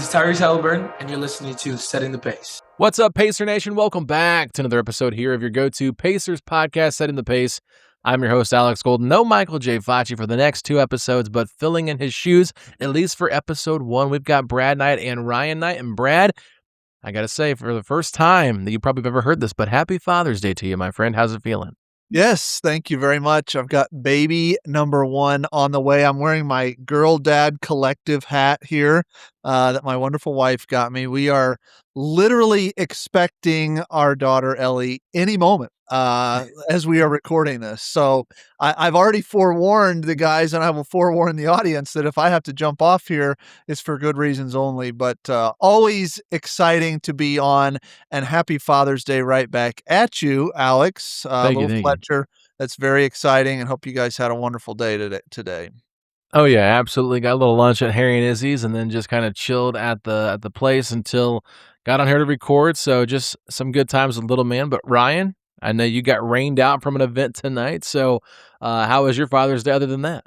is Tyrese Halliburton, and you're listening to Setting the Pace. What's up, Pacer Nation? Welcome back to another episode here of your go-to Pacers podcast, Setting the Pace. I'm your host, Alex Golden. No Michael J. Facci for the next two episodes, but filling in his shoes, at least for episode 1, we've got Brad Knight and Ryan Knight. And Brad, I got to say, for the first time that you probably have ever heard this, but happy Father's Day to you, my friend. How's it feeling? Yes, thank you very much. I've got baby number 1 on the way. I'm wearing my Girl Dad Collective hat here that my wonderful wife got me. We are literally expecting our daughter Ellie any moment as we are recording this. So I've already forewarned the guys, and I will forewarn the audience that if I have to jump off here, it's for good reasons only. But always exciting to be on, and happy Father's Day right back at you, Alex. Thank you. Fletcher. That's very exciting, and hope you guys had a wonderful day today. Oh yeah, absolutely. Got a little lunch at Harry and Izzy's, and then just kind of chilled at the place until got on here to record. So just some good times with little man. But Ryan, I know you got rained out from an event tonight. So how was your Father's Day other than that?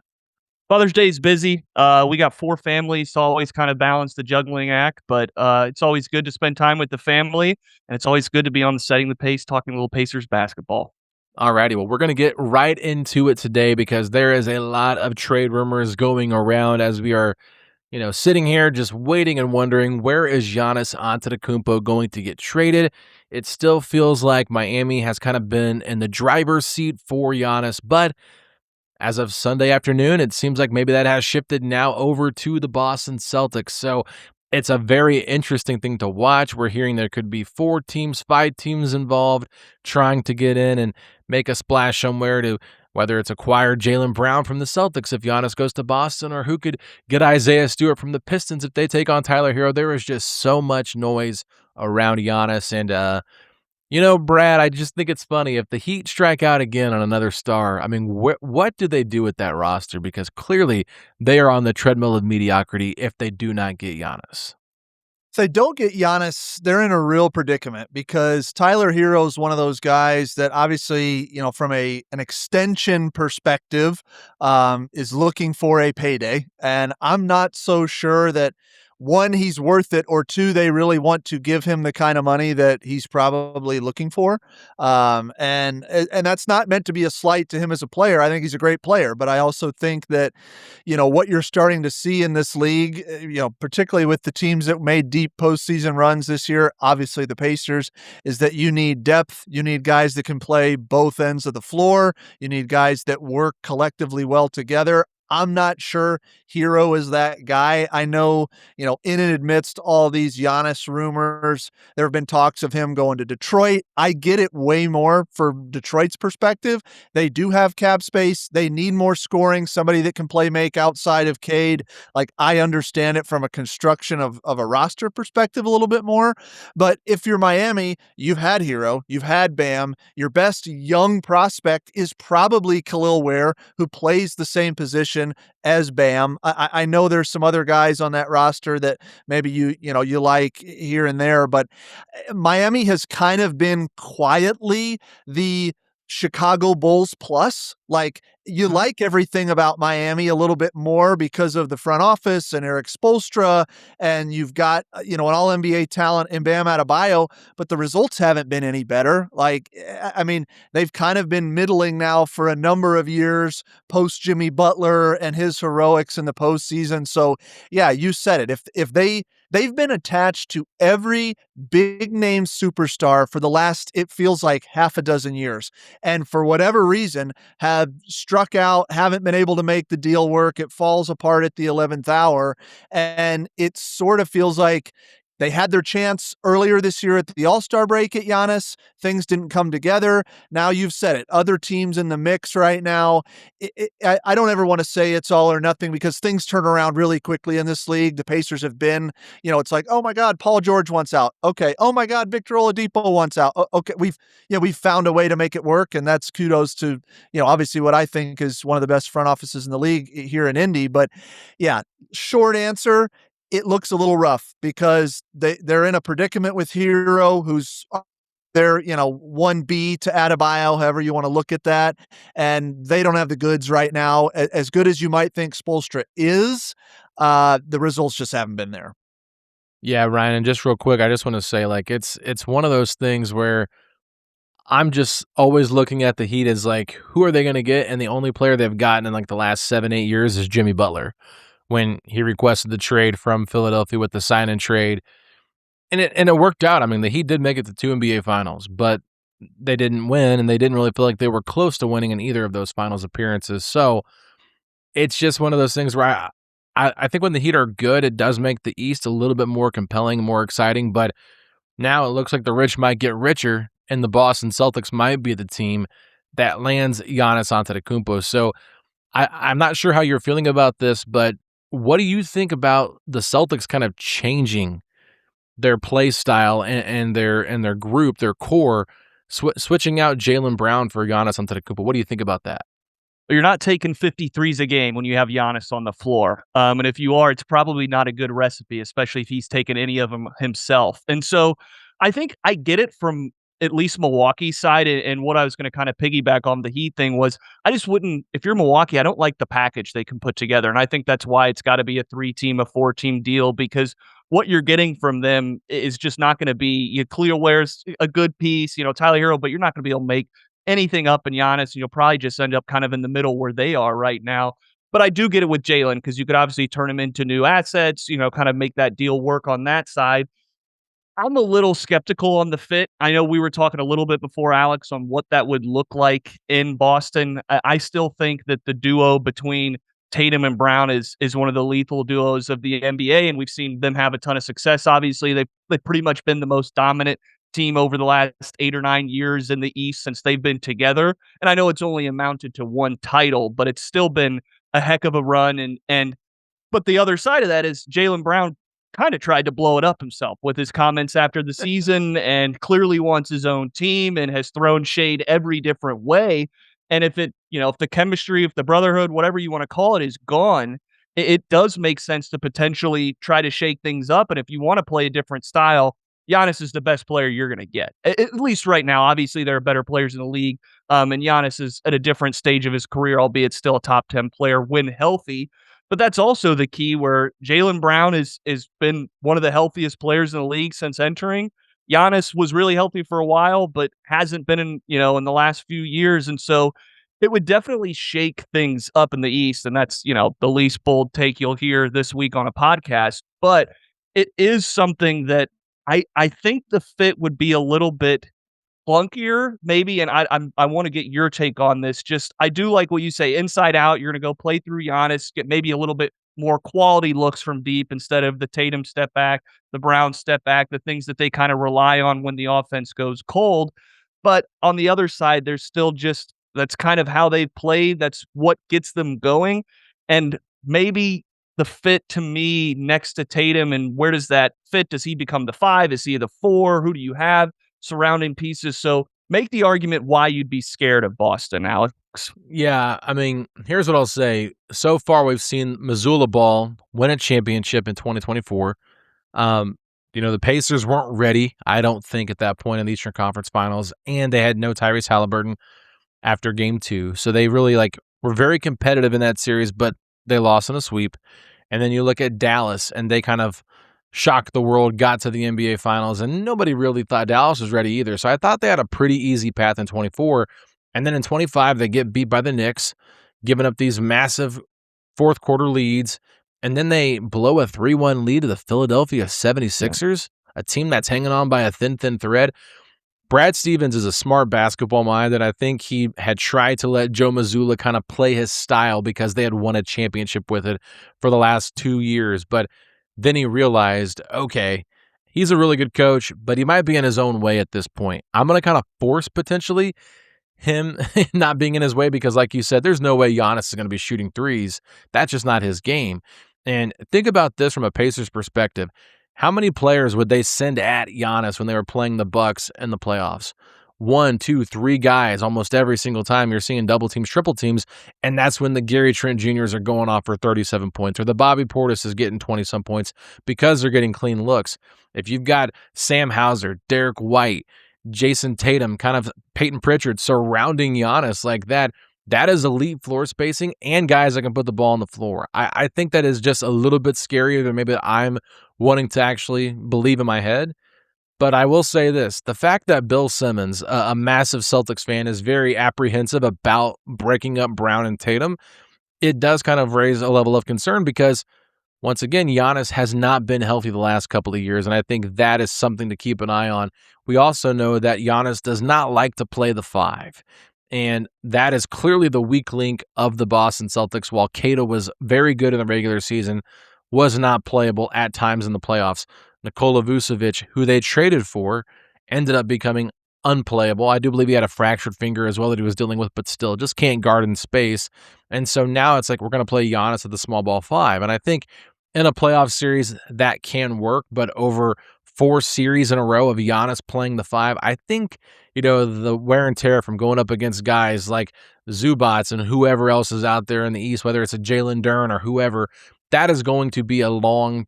Father's Day is busy. We got 4 families, so always kind of balance the juggling act, but it's always good to spend time with the family, and it's always good to be on the Setting the Pace, talking a little Pacers basketball. Alrighty, well, we're going to get right into it today because there is a lot of trade rumors going around as we are, sitting here just waiting and wondering, where is Giannis Antetokounmpo going to get traded? It still feels like Miami has kind of been in the driver's seat for Giannis, but as of Sunday afternoon, it seems like maybe that has shifted now over to the Boston Celtics. So it's a very interesting thing to watch. We're hearing there could be 4 teams, 5 teams involved trying to get in and make a splash somewhere, to whether it's acquire Jaylen Brown from the Celtics if Giannis goes to Boston, or who could get Isaiah Stewart from the Pistons if they take on Tyler Hero. There is just so much noise around Giannis. And, Brad, I just think it's funny. If the Heat strike out again on another star, I mean, what do they do with that roster? Because clearly they are on the treadmill of mediocrity if they do not get Giannis. If they don't get Giannis, they're in a real predicament, because Tyler Hero is one of those guys that obviously, from an extension perspective, is looking for a payday. And I'm not so sure that, 1, he's worth it, or 2, they really want to give him the kind of money that he's probably looking for. And that's not meant to be a slight to him as a player. I think he's a great player, but I also think that, what you're starting to see in this league, particularly with the teams that made deep postseason runs this year, obviously the Pacers, is that you need depth. You need guys that can play both ends of the floor. You need guys that work collectively well together. I'm not sure Hero is that guy. I know, in and amidst all these Giannis rumors, there have been talks of him going to Detroit. I get it way more for Detroit's perspective. They do have cap space. They need more scoring, somebody that can play make outside of Cade. Like, I understand it from a construction of a roster perspective a little bit more. But if you're Miami, you've had Hero, you've had Bam. Your best young prospect is probably Khalil Ware, who plays the same position as Bam. I know there's some other guys on that roster that maybe you like here and there, but Miami has kind of been quietly the Chicago Bulls plus. Like, you like everything about Miami a little bit more because of the front office and Eric Spoelstra, and you've got, an all-NBA talent in Bam Adebayo, but the results haven't been any better. Like, I mean, they've kind of been middling now for a number of years post Jimmy Butler and his heroics in the postseason. So yeah, you said it. If they've been attached to every big name superstar for the last, it feels like, half a dozen years. And for whatever reason, have struck out, haven't been able to make the deal work. It falls apart at the 11th hour. And it sort of feels like they had their chance earlier this year at the All-Star break at Giannis. Things didn't come together. Now you've said it. Other teams in the mix right now. I don't ever want to say it's all or nothing, because things turn around really quickly in this league. The Pacers have been, it's like, oh my God, Paul George wants out. Okay. Oh my God, Victor Oladipo wants out. Okay. We've found a way to make it work. And that's kudos to, obviously what I think is one of the best front offices in the league here in Indy. But yeah, short answer, it looks a little rough because they're in a predicament with Hero, who's their, 1B to Adebayo, however you want to look at that. And they don't have the goods right now. As good as you might think Spoelstra is, the results just haven't been there. Yeah, Ryan, and just real quick, I just want to say, like, it's one of those things where I'm just always looking at the Heat as like, who are they going to get? And the only player they've gotten in like the last 7, 8 years is Jimmy Butler when he requested the trade from Philadelphia with the sign and trade. And it worked out. I mean, the Heat did make it to 2 NBA finals, but they didn't win, and they didn't really feel like they were close to winning in either of those finals appearances. So it's just one of those things where I think when the Heat are good, it does make the East a little bit more compelling, more exciting. But now it looks like the rich might get richer, and the Boston Celtics might be the team that lands Giannis Antetokounmpo. So I'm not sure how you're feeling about this, but what do you think about the Celtics kind of changing their play style and their group, their core, switching out Jaylen Brown for Giannis Antetokounmpo? What do you think about that? You're not taking 53s a game when you have Giannis on the floor. And if you are, it's probably not a good recipe, especially if he's taken any of them himself. And so I think I get it from at least Milwaukee's side. And what I was going to kind of piggyback on the Heat thing was I just wouldn't, if you're Milwaukee, I don't like the package they can put together. And I think that's why it's got to be a 3-team, a 4-team deal, because what you're getting from them is just not going to be, Clearware's a good piece, Tyler Hero, but you're not going to be able to make anything up in Giannis, and you'll probably just end up kind of in the middle where they are right now. But I do get it with Jaylen because you could obviously turn him into new assets, kind of make that deal work on that side. I'm a little skeptical on the fit. I know we were talking a little bit before, Alex, on what that would look like in Boston. I still think that the duo between Tatum and Brown is one of the lethal duos of the NBA, and we've seen them have a ton of success. Obviously, they've pretty much been the most dominant team over the last 8 or 9 years in the East since they've been together. And I know it's only amounted to one title, but it's still been a heck of a run. But the other side of that is Jaylen Brown kind of tried to blow it up himself with his comments after the season and clearly wants his own team and has thrown shade every different way. And if if the chemistry, if the brotherhood, whatever you want to call it, is gone, it does make sense to potentially try to shake things up. And if you want to play a different style, Giannis is the best player you're going to get, at least right now. Obviously, there are better players in the league, and Giannis is at a different stage of his career, albeit still a top 10 player when healthy. But that's also the key where Jaylen Brown is been one of the healthiest players in the league since entering. Giannis was really healthy for a while, but hasn't been in the last few years. And so it would definitely shake things up in the East. And that's, the least bold take you'll hear this week on a podcast. But it is something that I think the fit would be a little bit clunkier, maybe, and I want to get your take on this. Just I do like what you say, inside out. You're going to go play through Giannis, get maybe a little bit more quality looks from deep instead of the Tatum step back, the Brown step back, the things that they kind of rely on when the offense goes cold. But on the other side, there's still just that's kind of how they play. That's what gets them going, and maybe the fit to me next to Tatum, and where does that fit? Does he become the 5? Is he the 4? Who do you have surrounding pieces? So make the argument why you'd be scared of Boston, Alex. Yeah, I mean, here's what I'll say. So far, we've seen Missoula Ball win a championship in 2024. The Pacers weren't ready, I don't think, at that point in the Eastern Conference Finals, and they had no Tyrese Halliburton after Game 2. So they really were very competitive in that series, but they lost in a sweep. And then you look at Dallas, and they kind of shocked the world, got to the NBA Finals, and nobody really thought Dallas was ready either. So I thought they had a pretty easy path in 24. And then in 25, they get beat by the Knicks, giving up these massive fourth quarter leads. And then they blow a 3-1 lead to the Philadelphia 76ers, a team that's hanging on by a thin thread. Brad Stevens is a smart basketball mind, and I think he had tried to let Joe Mazzulla kind of play his style because they had won a championship with it for the last 2 years. But then he realized, okay, he's a really good coach, but he might be in his own way at this point. I'm going to kind of force potentially him not being in his way because, like you said, there's no way Giannis is going to be shooting threes. That's just not his game. And think about this from a Pacers perspective. How many players would they send at Giannis when they were playing the Bucks in the playoffs? 1, 2, 3 guys almost every single time. You're seeing double teams, triple teams, and that's when the Gary Trent Jr.'s are going off for 37 points or the Bobby Portis is getting 20-some points because they're getting clean looks. If you've got Sam Hauser, Derek White, Jason Tatum, kind of Peyton Pritchard surrounding Giannis like that, that is elite floor spacing and guys that can put the ball on the floor. I think that is just a little bit scarier than maybe I'm wanting to actually believe in my head. But I will say this, the fact that Bill Simmons, a massive Celtics fan, is very apprehensive about breaking up Brown and Tatum, it does kind of raise a level of concern because, once again, Giannis has not been healthy the last couple of years, and I think that is something to keep an eye on. We also know that Giannis does not like to play the 5, and that is clearly the weak link of the Boston Celtics. While Cato was very good in the regular season, was not playable at times in the playoffs. Nikola Vucevic, who they traded for, ended up becoming unplayable. I do believe he had a fractured finger as well that he was dealing with, but still just can't guard in space. And so now it's like we're going to play Giannis at the small ball 5. And I think in a playoff series that can work, but over 4 series in a row of Giannis playing the 5, I think, the wear and tear from going up against guys like Zubac and whoever else is out there in the East, whether it's a Jalen Duren or whoever, that is going to be a long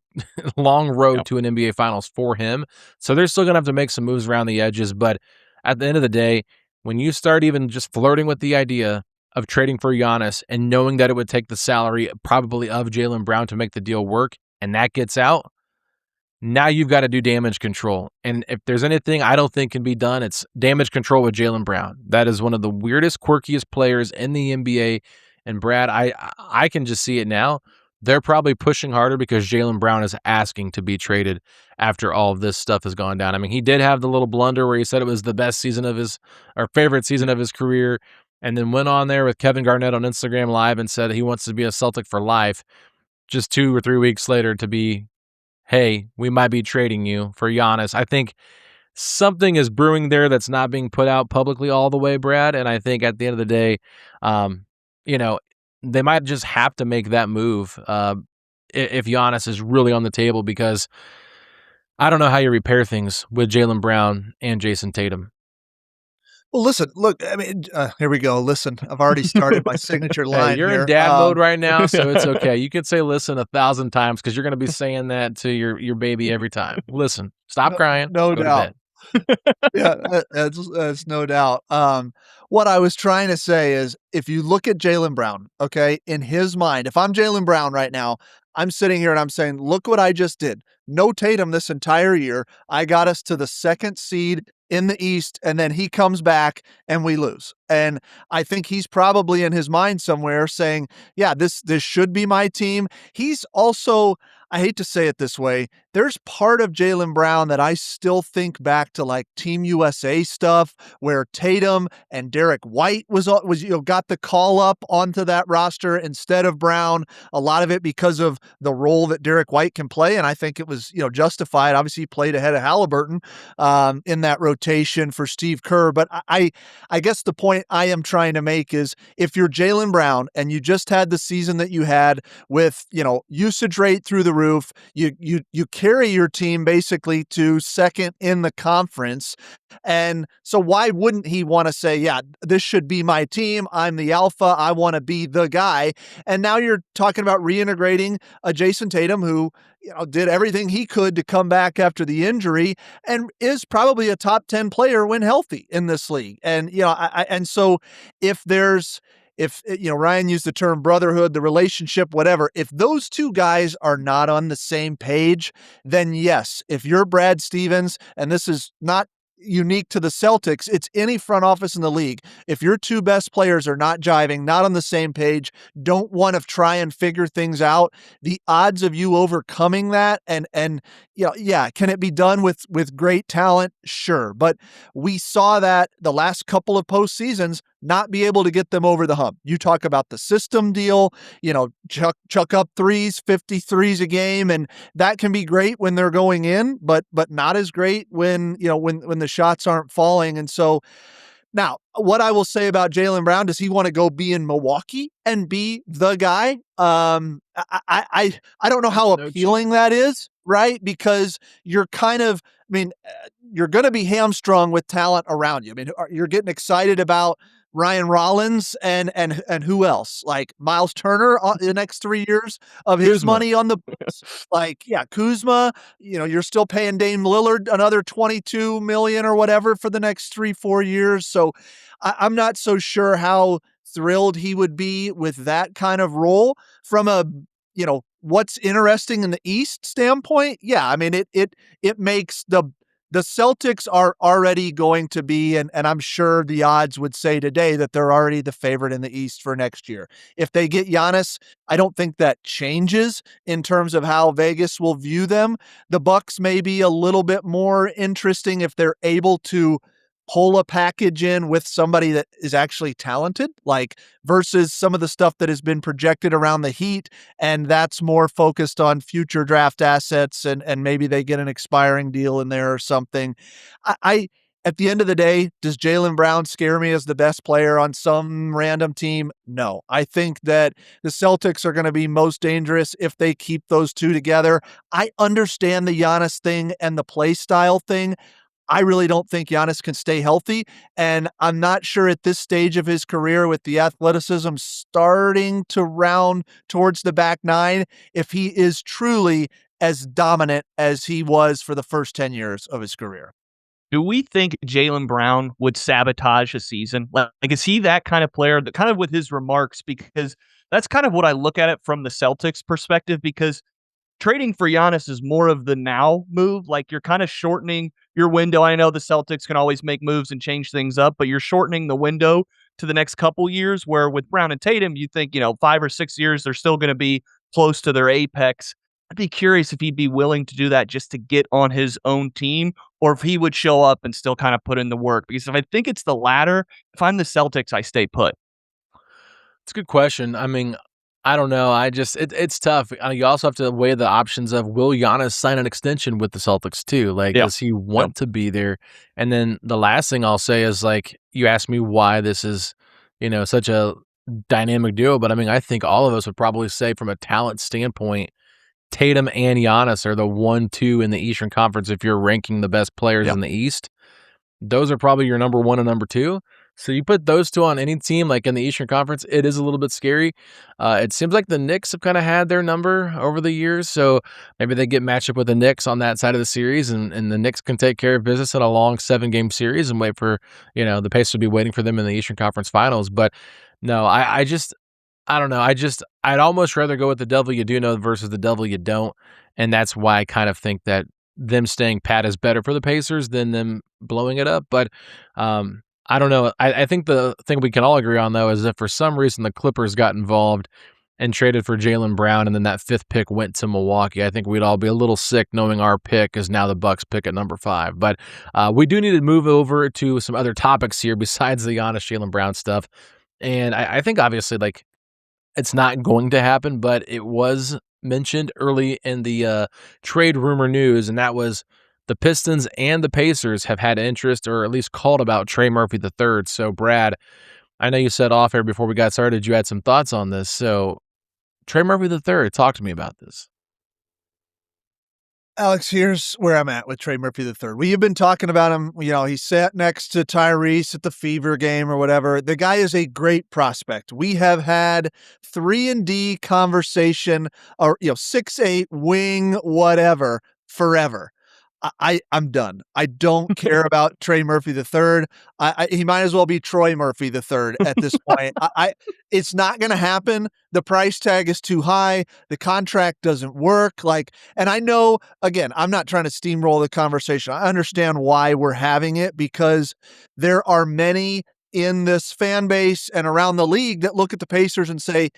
road to an NBA Finals for him. So they're still going to have to make some moves around the edges. But at the end of the day, when you start even just flirting with the idea of trading for Giannis and knowing that it would take the salary probably of Jaylen Brown to make the deal work, and that gets out, now you've got to do damage control. And if there's anything I don't think can be done, it's damage control with Jaylen Brown. That is one of the weirdest, quirkiest players in the NBA. And Brad, I can just see it now. They're probably pushing harder because Jaylen Brown is asking to be traded after all of this stuff has gone down. I mean, he did have the little blunder where he said it was the best season of his, or favorite season of his career, and then went on there with Kevin Garnett on Instagram Live and said he wants to be a Celtic for life. Just 2 or 3 weeks later to be, hey, we might be trading you for Giannis. I think something is brewing there that's not being put out publicly all the way, Brad. And I think at the end of the day, they might just have to make that move if Giannis is really on the table, because I don't know how you repair things with Jaylen Brown and Jason Tatum. Well, listen, look, I mean, here we go. Listen, I've already started my signature line. Hey, you're here. in dad mode right now, so it's okay. You can say listen 1,000 times because you're going to be saying that to your baby every time. Listen, stop crying. No doubt. Yeah, that's no doubt. What I was trying to say is, if you look at Jaylen Brown, okay, in his mind, if I'm Jaylen Brown right now, I'm sitting here and I'm saying, look what I just did. No Tatum this entire year. I got us to the 2nd seed in the East, and then he comes back and we lose. And I think he's probably in his mind somewhere saying, yeah, this should be my team. He's also, I hate to say it this way, there's part of Jaylen Brown that I still think back to like Team USA stuff, where Tatum and Derek White was got the call up onto that roster instead of Brown. A lot of it because of the role that Derek White can play, and I think it was justified. Obviously, he played ahead of Halliburton in that rotation for Steve Kerr. But I guess the point I am trying to make is, if you're Jaylen Brown and you just had the season that you had with usage rate through the roof, you carry your team basically to 2nd in the conference. And so why wouldn't he want to say, yeah, this should be my team. I'm the alpha. I want to be the guy. And now you're talking about reintegrating a Jason Tatum who did everything he could to come back after the injury and is probably a top 10 player when healthy in this league. And, and so if Ryan used the term brotherhood, the relationship, whatever, if those two guys are not on the same page, then yes, if you're Brad Stevens, and this is not unique to the Celtics, it's any front office in the league. If your 2 best players are not jiving, not on the same page, don't want to try and figure things out, the odds of you overcoming that and can it be done with great talent? Sure. But we saw that the last couple of postseasons not be able to get them over the hump. You talk about the system deal, chuck up 53s a game, and that can be great when they're going in, but not as great when the shots aren't falling. And so now, what I will say about Jaylen Brown, does he want to go be in Milwaukee and be the guy? I don't know how appealing that is, right? Because you're you're going to be hamstrung with talent around you. I mean, you're getting excited about Ryan Rollins and who else? Like Miles Turner the next 3 years of his Kuzma. money on the books. Kuzma, you're still paying Dame Lillard another $22 million or whatever for the next 3-4 years. So I'm not so sure how thrilled he would be with that kind of role. From a, what's interesting in the East standpoint, yeah, I mean, it makes the Celtics are already going to be, and I'm sure the odds would say today that they're already the favorite in the East for next year. If they get Giannis, I don't think that changes in terms of how Vegas will view them. The Bucks may be a little bit more interesting if they're able to pull a package in with somebody that is actually talented, like versus some of the stuff that has been projected around the Heat, and that's more focused on future draft assets, and maybe they get an expiring deal in there or something. I at the end of the day, does Jaylen Brown scare me as the best player on some random team? No. I think that the Celtics are going to be most dangerous if they keep those two together. I understand the Giannis thing and the play style thing. I really don't think Giannis can stay healthy, and I'm not sure at this stage of his career with the athleticism starting to round towards the back nine if he is truly as dominant as he was for the first 10 years of his career. Do we think Jaylen Brown would sabotage a season? Like, is he that kind of player that kind of with his remarks? Because that's kind of what I look at it from the Celtics perspective, because trading for Giannis is more of the now move. Like, you're kind of shortening your window. I know the Celtics can always make moves and change things up, but you're shortening the window to the next couple years, where with Brown and Tatum, you think, 5 or 6 years, they're still going to be close to their apex. I'd be curious if he'd be willing to do that just to get on his own team, or if he would show up and still kind of put in the work. Because if I think it's the latter, if I'm the Celtics, I stay put. It's a good question. I mean, I don't know. It's tough. You also have to weigh the options of, will Giannis sign an extension with the Celtics too? Like, Yeah. does he want to be there? And then the last thing I'll say is, like, you asked me why this is, such a dynamic duo, but I mean, I think all of us would probably say from a talent standpoint, Tatum and Giannis are the 1-2 in the Eastern Conference if you're ranking the best players in the East. Those are probably your number 1 and number 2. So you put those two on any team, like in the Eastern Conference, it is a little bit scary. It seems like the Knicks have kind of had their number over the years, so maybe they get matched up with the Knicks on that side of the series, and the Knicks can take care of business in a long 7-game series and wait for, the Pacers to be waiting for them in the Eastern Conference Finals. But no, I don't know. I'd almost rather go with the devil you do know versus the devil you don't, and that's why I kind of think that them staying pat is better for the Pacers than them blowing it up. But I don't know. I think the thing we can all agree on, though, is that for some reason the Clippers got involved and traded for Jaylen Brown, and then that 5th pick went to Milwaukee. I think we'd all be a little sick knowing our pick is now the Bucks pick at number 5. But we do need to move over to some other topics here besides the Giannis Jaylen Brown stuff. And I think obviously, like, it's not going to happen, but it was mentioned early in the trade rumor news, and that was the Pistons and the Pacers have had interest, or at least called about, Trey Murphy III. So, Brad, I know you said off air before we got started you had some thoughts on this. So, Trey Murphy III, talk to me about this. Alex, here's where I'm at with Trey Murphy III. We have been talking about him. He sat next to Tyrese at the Fever game or whatever. The guy is a great prospect. We have had 3-and-D conversation, or 6'8", wing, whatever, forever. I'm done. I don't care about Trey Murphy III. He might as well be Troy Murphy III at this point. It's not going to happen. The price tag is too high. The contract doesn't work. And I know, again, I'm not trying to steamroll the conversation. I understand why we're having it, because there are many in this fan base and around the league that look at the Pacers and say,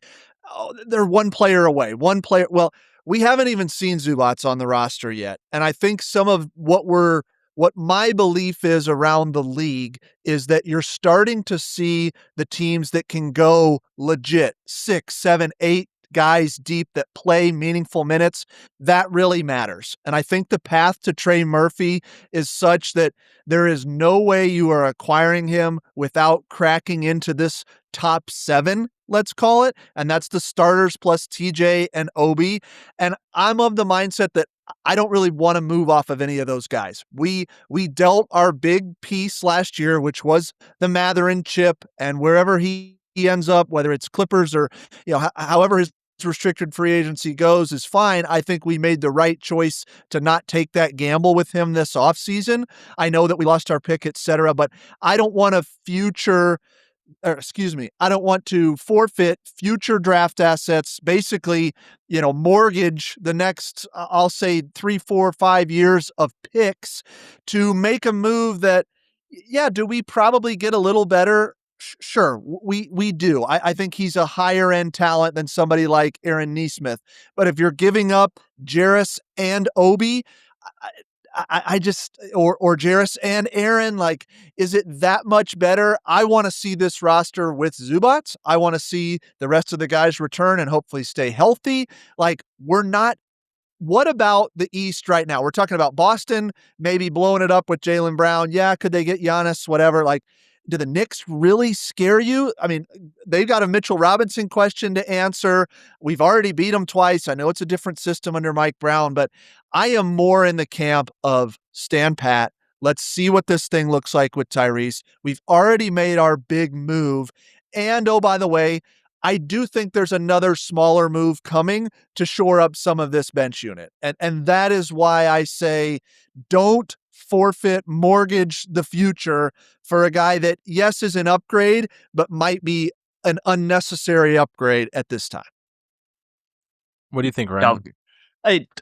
oh, they're one player away. Well, we haven't even seen Zubac on the roster yet. And I think some of what my belief is around the league is that you're starting to see the teams that can go legit 6, 7, 8 guys deep that play meaningful minutes. That really matters. And I think the path to Trey Murphy is such that there is no way you are acquiring him without cracking into this top 7, let's call it. And that's the starters plus TJ and Obi. And I'm of the mindset that I don't really want to move off of any of those guys. We dealt our big piece last year, which was the Mathurin chip, and wherever he ends up, whether it's Clippers or, however his restricted free agency goes is fine. I think we made the right choice to not take that gamble with him this offseason. I know that we lost our pick, et cetera, but I don't want to future I don't want to forfeit future draft assets, basically, mortgage the next, I'll say 3, 4, 5 years of picks to make a move that, yeah, do we probably get a little better? Sure, we do. I think he's a higher end talent than somebody like Aaron Nesmith. But if you're giving up Jarace and Obi, I just or Jarace and Aaron, like, is it that much better? I want to see this roster with Zubac. I want to see the rest of the guys return and hopefully stay healthy. Like, we're not. What about the East right now? We're talking about Boston maybe blowing it up with Jaylen Brown. Yeah, could they get Giannis? Whatever. Like, do the Knicks really scare you? I mean, they've got a Mitchell Robinson question to answer. We've already beat them twice. I know it's a different system under Mike Brown, but I am more in the camp of stand pat. Let's see what this thing looks like with Tyrese. We've already made our big move. And oh, by the way, I do think there's another smaller move coming to shore up some of this bench unit. And that is why I say don't forfeit, mortgage the future for a guy that, yes, is an upgrade, but might be an unnecessary upgrade at this time. What do you think, Ryan?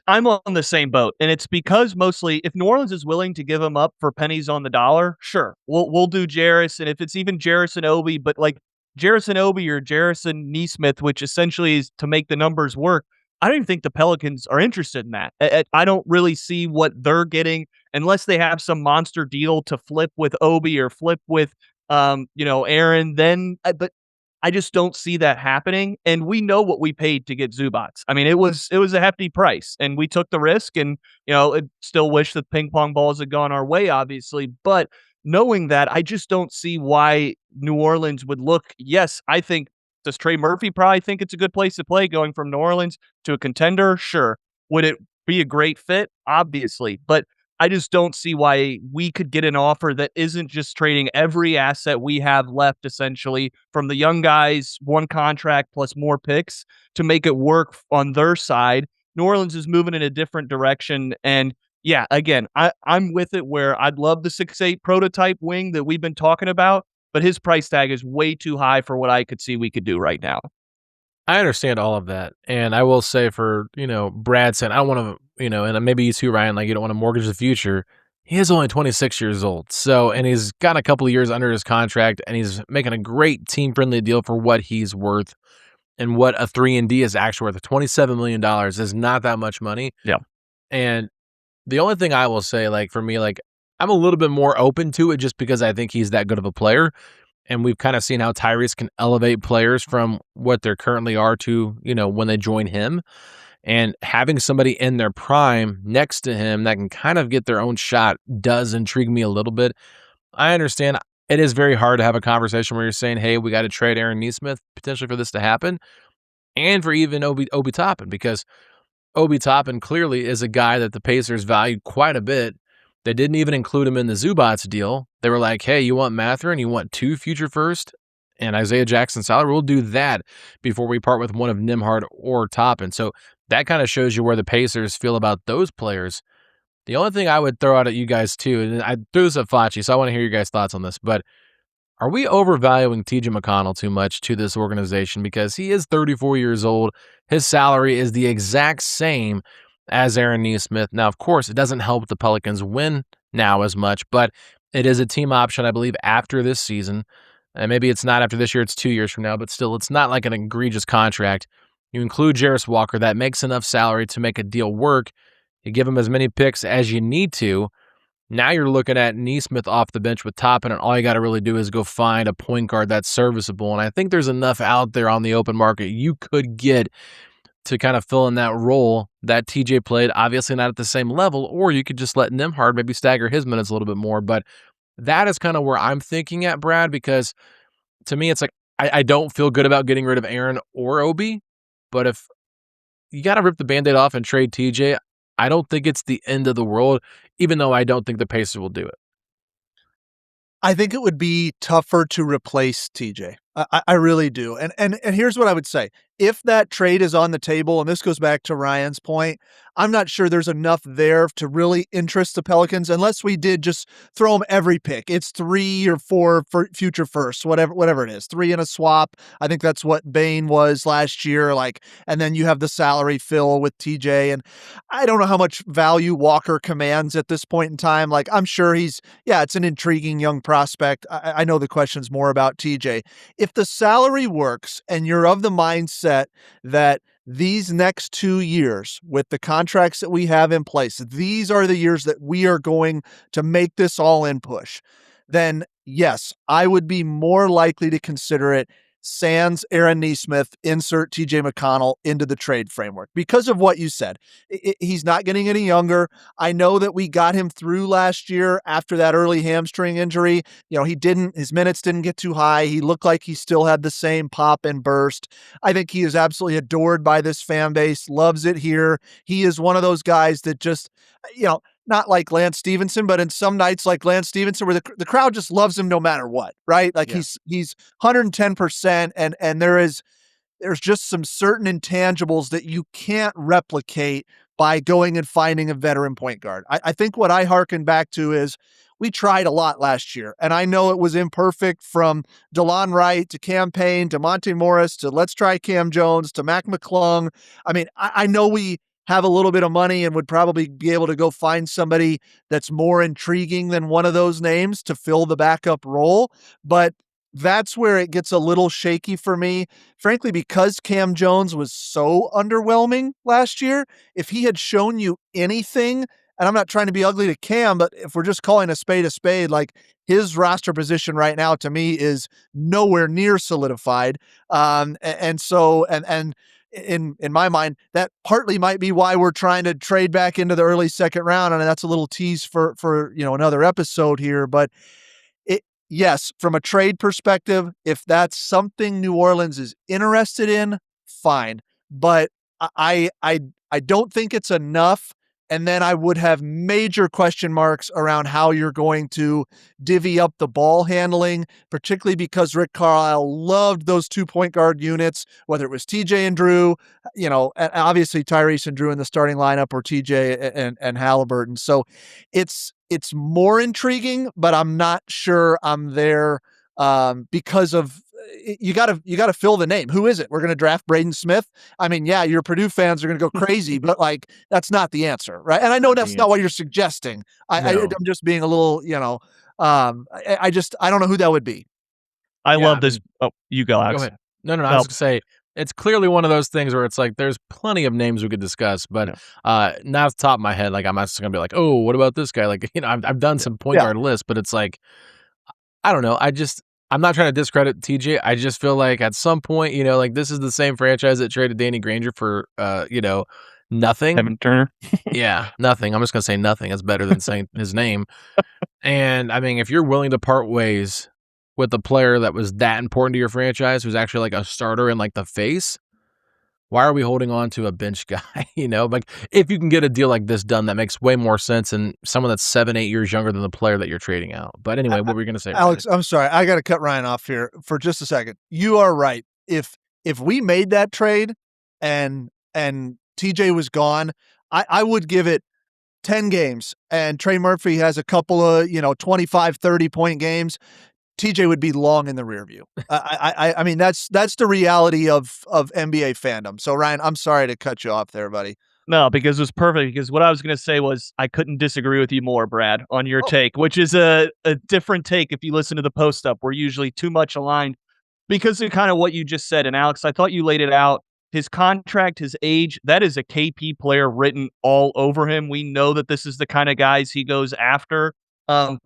I'm on the same boat, and it's because mostly if New Orleans is willing to give him up for pennies on the dollar, sure, we'll do Jarace, and if it's even Jarace and Obi, but like Jarace and Obi or Jarace and Nesmith, which essentially is to make the numbers work, I don't even think the Pelicans are interested in that. I don't really see what they're getting unless they have some monster deal to flip with Obi or flip with Aaron. Then, but I just don't see that happening. And we know what we paid to get Zubac. I mean, it was a hefty price, and we took the risk. And still wish that ping pong balls had gone our way, obviously. But knowing that, I just don't see why New Orleans would look. Yes, I think. Does Trey Murphy probably think it's a good place to play, going from New Orleans to a contender? Sure. Would it be a great fit? Obviously. But I just don't see why we could get an offer that isn't just trading every asset we have left, essentially, from the young guys, one contract plus more picks to make it work on their side. New Orleans is moving in a different direction. And yeah, again, I'm with it where I'd love the 6'8" prototype wing that we've been talking about, but his price tag is way too high for what I could see we could do right now. I understand all of that. And I will say for, Brad said, I don't want to, and maybe you too, Ryan, like you don't want to mortgage the future. He is only 26 years old. So, and he's got a couple of years under his contract, and he's making a great team-friendly deal for what he's worth and what a 3-and-D is actually worth. $27 million is not that much money. Yeah. And the only thing I will say, like for me, like I'm a little bit more open to it just because I think he's that good of a player. And we've kind of seen how Tyrese can elevate players from what they currently are to, when they join him. And having somebody in their prime next to him that can kind of get their own shot does intrigue me a little bit. I understand it is very hard to have a conversation where you're saying, hey, we got to trade Aaron Nesmith potentially for this to happen, and for even Obi Toppin, because Obi Toppin clearly is a guy that the Pacers valued quite a bit. They didn't even include him in the Zubac deal. They were like, hey, you want Mathurin? You want 2 future first and Isaiah Jackson salary? We'll do that before we part with one of Nembhard or Toppin. So that kind of shows you where the Pacers feel about those players. The only thing I would throw out at you guys too, and I threw this at Facci, so I want to hear your guys' thoughts on this, but are we overvaluing TJ McConnell too much to this organization? Because he is 34 years old. His salary is the exact same as Aaron Nesmith. Now, of course, it doesn't help the Pelicans win now as much, but it is a team option, I believe, after this season. And maybe it's not after this year, it's 2 years from now, but still, it's not like an egregious contract. You include Jarace Walker, that makes enough salary to make a deal work. You give him as many picks as you need to. Now you're looking at Nesmith off the bench with Toppin, and all you got to really do is go find a point guard that's serviceable. And I think there's enough out there on the open market you could get to kind of fill in that role that TJ played, obviously not at the same level, or you could just let Nembhard maybe stagger his minutes a little bit more. But that is kind of where I'm thinking at, Brad, because to me, it's like I don't feel good about getting rid of Aaron or Obi, but if you got to rip the Band-Aid off and trade TJ, I don't think it's the end of the world, even though I don't think the Pacers will do it. I think it would be tougher to replace TJ. I really do. And here's what I would say. If that trade is on the table, and this goes back to Ryan's point, I'm not sure there's enough there to really interest the Pelicans unless we did just throw them every pick. It's 3 or 4 for future firsts, whatever it is. 3 in a swap. I think that's what Bain was last year. And then you have the salary fill with TJ. And I don't know how much value Walker commands at this point in time. I'm sure it's an intriguing young prospect. I know the question's more about TJ. If the salary works and you're of the mindset that these next 2 years with the contracts that we have in place, these are the years that we are going to make this all-in push, then yes, I would be more likely to consider it sans Aaron Nesmith, insert TJ McConnell into the trade framework because of what you said. He's not getting any younger. I know that we got him through last year after that early hamstring injury. His minutes didn't get too high. He looked like he still had the same pop and burst. I think he is absolutely adored by this fan base, loves it here. He is one of those guys that just, not like Lance Stevenson, but in some nights like Lance Stevenson, where the crowd just loves him no matter what, right? He's 110%, and there's just some certain intangibles that you can't replicate by going and finding a veteran point guard. I think what I hearken back to is we tried a lot last year, and I know it was imperfect, from DeLon Wright to Cam Payne to Monte Morris to let's try Cam Jones to Mac McClung. I mean, I know we have a little bit of money and would probably be able to go find somebody that's more intriguing than one of those names to fill the backup role. But that's where it gets a little shaky for me, frankly, because Cam Jones was so underwhelming last year. If he had shown you anything, and I'm not trying to be ugly to Cam, but if we're just calling a spade, his roster position right now to me is nowhere near solidified. In my mind, that partly might be why we're trying to trade back into the early second round. And that's a little tease for another episode here. But yes, from a trade perspective, if that's something New Orleans is interested in, fine. But I don't think it's enough. And then I would have major question marks around how you're going to divvy up the ball handling, particularly because Rick Carlisle loved those 2-point guard units, whether it was TJ and Drew, and obviously Tyrese and Drew in the starting lineup, or TJ and Halliburton. So it's more intriguing, but I'm not sure I'm there because of you got to fill the name. Who is it? We're going to draft Braden Smith. I mean, yeah, your Purdue fans are going to go crazy, but that's not the answer, right? And I know that's not what you're suggesting. I'm just being a little, I don't know who that would be. I love this. Oh, you go, Alex. Go ahead. No. I was going to say, it's clearly one of those things where it's there's plenty of names we could discuss, but not off the top of my head. I'm not just going to be oh, what about this guy? I've done some point guard lists, but it's I don't know. I'm not trying to discredit TJ. I just feel at some point, this is the same franchise that traded Danny Granger for, nothing. Evan Turner. Yeah, nothing. I'm just going to say nothing. It's better than saying his name. And I mean, if you're willing to part ways with a player that was that important to your franchise, who's actually a starter in the face, why are we holding on to a bench guy? If you can get a deal like this done, that makes way more sense than someone that's 7-8 years younger than the player that you're trading out. But anyway, what were you going to say, Alex? Ryan? I'm sorry, I got to cut Ryan off here for just a second. You are right. If we made that trade and TJ was gone, I would give it 10 games, and Trey Murphy has a couple of 25, 30-point games. TJ would be long in the rear view. I mean, that's the reality of NBA fandom. So Ryan, I'm sorry to cut you off there, buddy. No, because it was perfect. Because what I was going to say was I couldn't disagree with you more, Brad, on your take, which is a different take. If you listen to the post up, we're usually too much aligned because of kind of what you just said. And Alex, I thought you laid it out. His contract, his age, that is a KP player written all over him. We know that this is the kind of guys he goes after.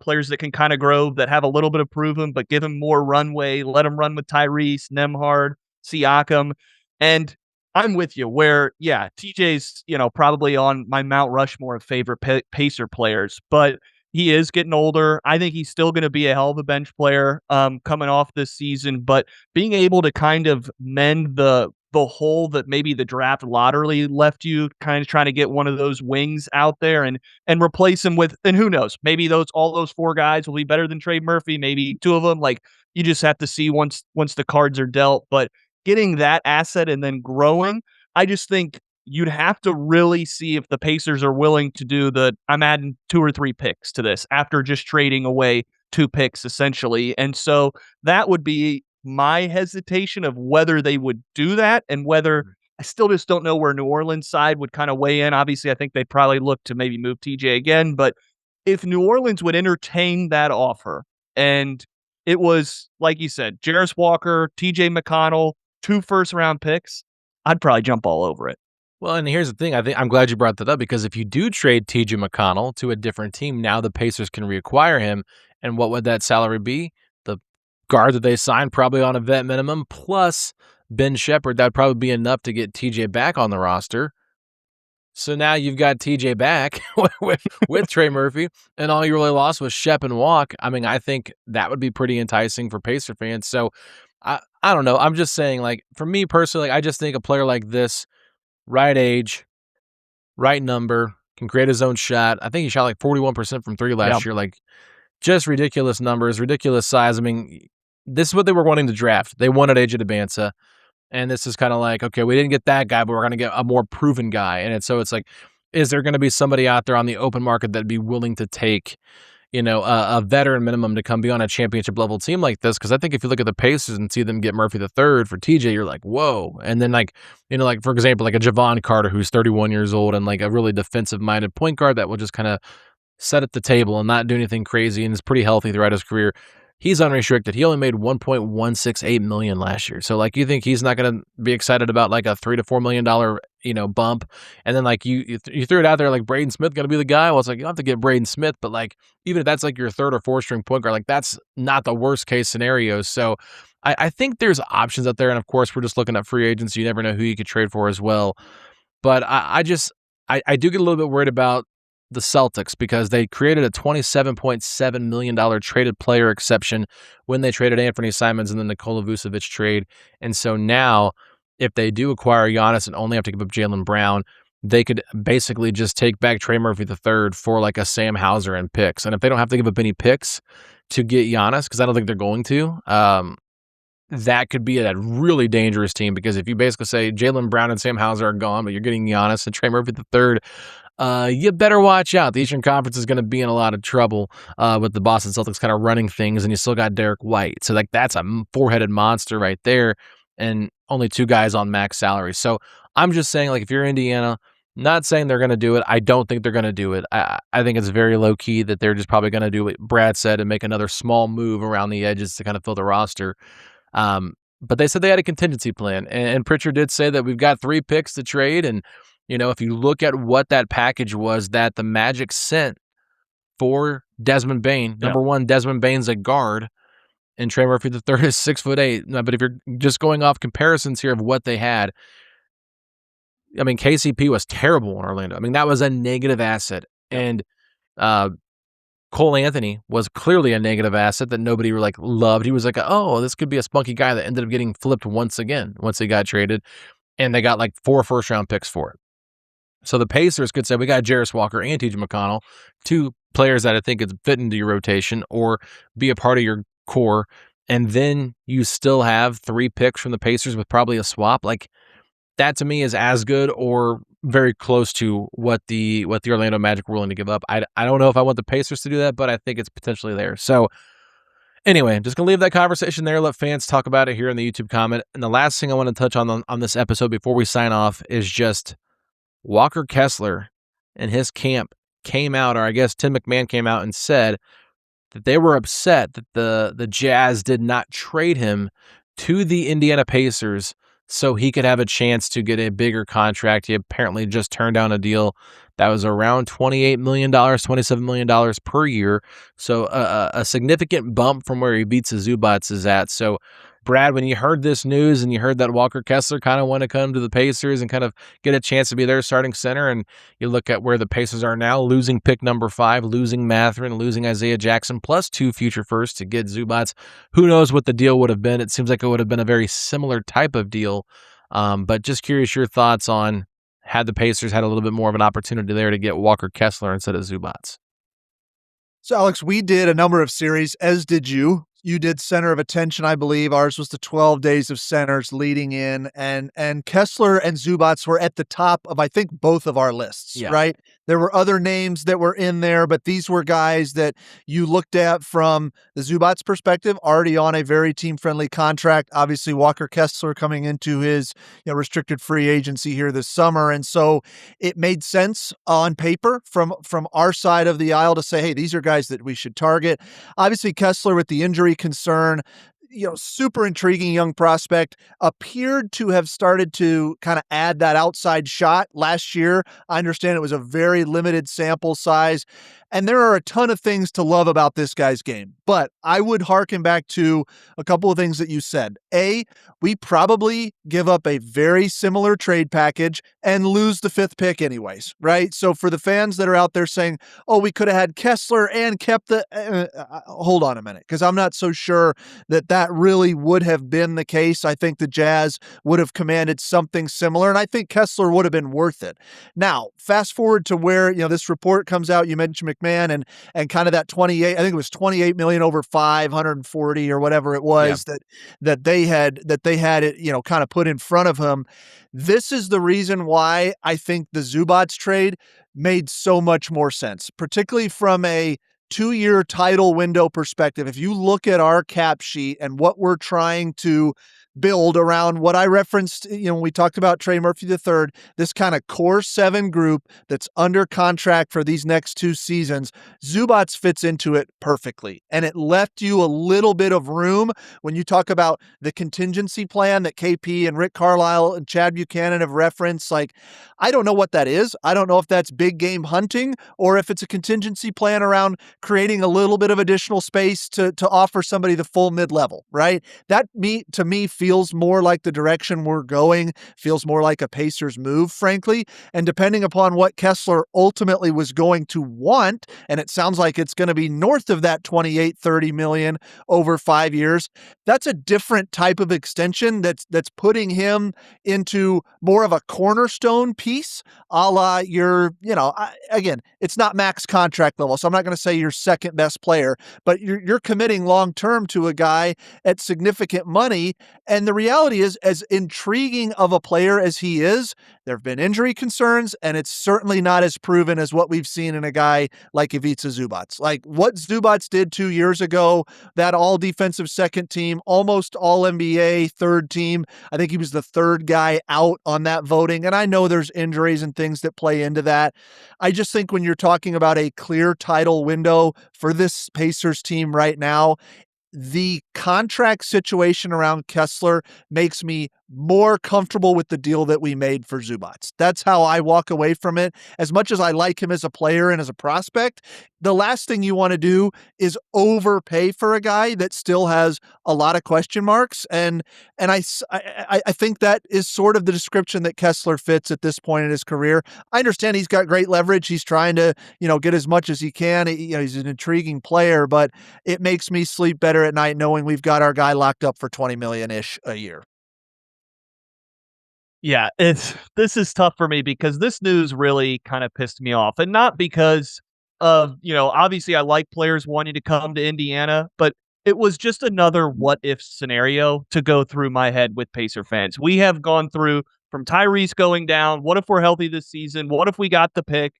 Players that can kind of grow, that have a little bit of proven, but give him more runway, let him run with Tyrese, Nembhard, Siakam. And I'm with you where, TJ's, probably on my Mount Rushmore of favorite Pacer players, but he is getting older. I think he's still going to be a hell of a bench player coming off this season, but being able to kind of mend the the hole that maybe the draft lottery left you, kind of trying to get one of those wings out there and replace him with, and who knows, maybe all those 4 guys will be better than Trey Murphy, maybe 2 of them. Like, you just have to see once the cards are dealt. But getting that asset and then growing, I just think you'd have to really see if the Pacers are willing to do I'm adding 2 or 3 picks to this after just trading away 2 picks essentially. And so that would be my hesitation of whether they would do that, and whether I still just don't know where New Orleans side would kind of weigh in. Obviously, I think they'd probably look to maybe move TJ again, but if New Orleans would entertain that offer and it was, like you said, Jarace Walker, TJ McConnell, 2 first-round picks, I'd probably jump all over it. Well, and here's the thing. I'm glad you brought that up, because if you do trade TJ McConnell to a different team, now the Pacers can reacquire him. And what would that salary be? The guard that they signed, probably on a vet minimum, plus Ben Shepherd. That'd probably be enough to get TJ back on the roster. So now you've got TJ back with Trey Murphy, and all you really lost was Shep and Walk. I mean, I think that would be pretty enticing for Pacer fans. So I don't know. I'm just saying, like, for me personally, I just think a player like this, right age, right number, can create his own shot. I think he shot like 41% from 3 last year. Like, just ridiculous numbers, ridiculous size. I mean, this is what they were wanting to draft. They wanted AJ DeBansa. And this is kind of like, okay, we didn't get that guy, but we're going to get a more proven guy. And so it's like, is there going to be somebody out there on the open market that'd be willing to take, a veteran minimum to come be on a championship level team like this? Because I think if you look at the Pacers and see them get Murphy III for TJ, you're like, whoa. And then like for example, like a Javon Carter who's 31 years old and like a really defensive minded point guard that will just kind of set at the table and not do anything crazy and is pretty healthy throughout his career. He's unrestricted. He only made $1.168 million last year. So like, you think he's not going to be excited about like a $3 to $4 million bump? And then like you threw it out there like Braden Smith going to be the guy. Well, it's like, you don't have to get Braden Smith, but like, even if that's like your 3rd or 4th string point guard, like that's not the worst case scenario. So I think there's options out there. And of course, we're just looking at free agents. You never know who you could trade for as well. But I do get a little bit worried about the Celtics, because they created a $27.7 million traded player exception when they traded Anthony Simons and the Nikola Vucevic trade. And so now, if they do acquire Giannis and only have to give up Jaylen Brown, they could basically just take back Trey Murphy III for like a Sam Hauser and picks. And if they don't have to give up any picks to get Giannis, because I don't think they're going to, that could be a really dangerous team, because if you basically say Jaylen Brown and Sam Hauser are gone, but you're getting Giannis and Trey Murphy III, you better watch out. The Eastern Conference is going to be in a lot of trouble with the Boston Celtics kind of running things, and you still got Derek White. So like, that's a 4-headed monster right there, and only 2 guys on max salary. So I'm just saying, like, if you're Indiana, not saying they're going to do it. I don't think they're going to do it. I think it's very low key that they're just probably going to do what Brad said and make another small move around the edges to kind of fill the roster. But they said they had a contingency plan, and Pritchard did say that we've got 3 picks to trade. And if you look at what that package was that the Magic sent for Desmond Bane, number one, Desmond Bane's a guard, and Trey Murphy III is 6'8". But if you're just going off comparisons here of what they had, I mean, KCP was terrible in Orlando. I mean, that was a negative asset. And Cole Anthony was clearly a negative asset that nobody like loved. He was like, oh, this could be a spunky guy that ended up getting flipped once he got traded, and they got like 4 first-round picks for it. So the Pacers could say, we got Jarace Walker and TJ McConnell, 2 players that I think could fit into your rotation or be a part of your core, and then you still have 3 picks from the Pacers with probably a swap. Like, that to me is as good or very close to what the Orlando Magic were willing to give up. I don't know if I want the Pacers to do that, but I think it's potentially there. So anyway, I'm just going to leave that conversation there. Let fans talk about it here in the YouTube comment. And the last thing I want to touch on this episode before we sign off is just Walker Kessler and his camp came out, or I guess Tim McMahon came out and said that they were upset that the Jazz did not trade him to the Indiana Pacers so he could have a chance to get a bigger contract. He apparently just turned down a deal that was around $28 million, $27 million per year. So a significant bump from where Ivica Zubac is at. So Brad, when you heard this news and you heard that Walker Kessler kind of want to come to the Pacers and kind of get a chance to be their starting center, and you look at where the Pacers are now, losing pick number 5, losing Mathurin, losing Isaiah Jackson, plus 2 future firsts to get Zubac. Who knows what the deal would have been? It seems like it would have been a very similar type of deal. But just curious your thoughts on had the Pacers had a little bit more of an opportunity there to get Walker Kessler instead of Zubac. So, Alex, we did a number of series, as did you. You did center of attention, I believe. Ours was the 12 days of centers leading in, and Kessler and Zubac were at the top of, I think, both of our lists, right? There were other names that were in there, but these were guys that you looked at from the Zubac perspective, already on a very team-friendly contract. Obviously, Walker Kessler coming into his restricted free agency here this summer, and so it made sense on paper from our side of the aisle to say, hey, these are guys that we should target. Obviously, Kessler with the injury concern, super intriguing young prospect, appeared to have started to kind of add that outside shot last year. I understand it was a very limited sample size, and there are a ton of things to love about this guy's game. But I would hearken back to a couple of things that you said. A, we probably give up a very similar trade package and lose the fifth pick anyways, right? So for the fans that are out there saying, oh, we could have had Kessler and kept the hold on a minute, because I'm not so sure that really would have been the case. I think the Jazz would have commanded something similar, and I think Kessler would have been worth it. Now, fast forward to where this report comes out. You mentioned McMahon and kind of that 28. I think it was 28 million over 540 or whatever it was that they had it kind of put in front of him. This is the reason why I think the Zubac trade made so much more sense, particularly from a 2-year title window perspective. If you look at our cap sheet and what we're trying to build around what I referenced, when we talked about Trey Murphy III, this kind of core 7 group that's under contract for these next 2 seasons, Zubac fits into it perfectly. And it left you a little bit of room when you talk about the contingency plan that KP and Rick Carlisle and Chad Buchanan have referenced. Like, I don't know what that is. I don't know if that's big game hunting or if it's a contingency plan around creating a little bit of additional space to offer somebody the full mid-level, right? That to me feels more like the direction we're going, feels more like a Pacers move, frankly. And depending upon what Kessler ultimately was going to want, and it sounds like it's going to be north of that 28-30 million over 5 years, that's a different type of extension that's putting him into more of a cornerstone piece, a la your, again, it's not max contract level, so I'm not going to say your second best player, but you're committing long-term to a guy at significant money. And the reality is, as intriguing of a player as he is, there have been injury concerns, and it's certainly not as proven as what we've seen in a guy like Ivica Zubac. Like what Zubac did 2 years ago, that all-defensive second team, almost all-NBA third team. I think he was the third guy out on that voting, and I know there's injuries and things that play into that. I just think when you're talking about a clear title window for this Pacers team right now, the contract situation around Kessler makes me more comfortable with the deal that we made for Zubac. That's how I walk away from it. As much as I like him as a player and as a prospect, the last thing you want to do is overpay for a guy that still has a lot of question marks. And I think that is sort of the description that Kessler fits at this point in his career. I understand he's got great leverage. He's trying to, get as much as he can. He's an intriguing player, but it makes me sleep better at night knowing we've got our guy locked up for 20 million-ish a year. Yeah, this is tough for me because this news really kind of pissed me off. And not because of, obviously I like players wanting to come to Indiana, but it was just another what if scenario to go through my head with Pacer fans. We have gone through from Tyrese going down. What if we're healthy this season? What if we got the pick?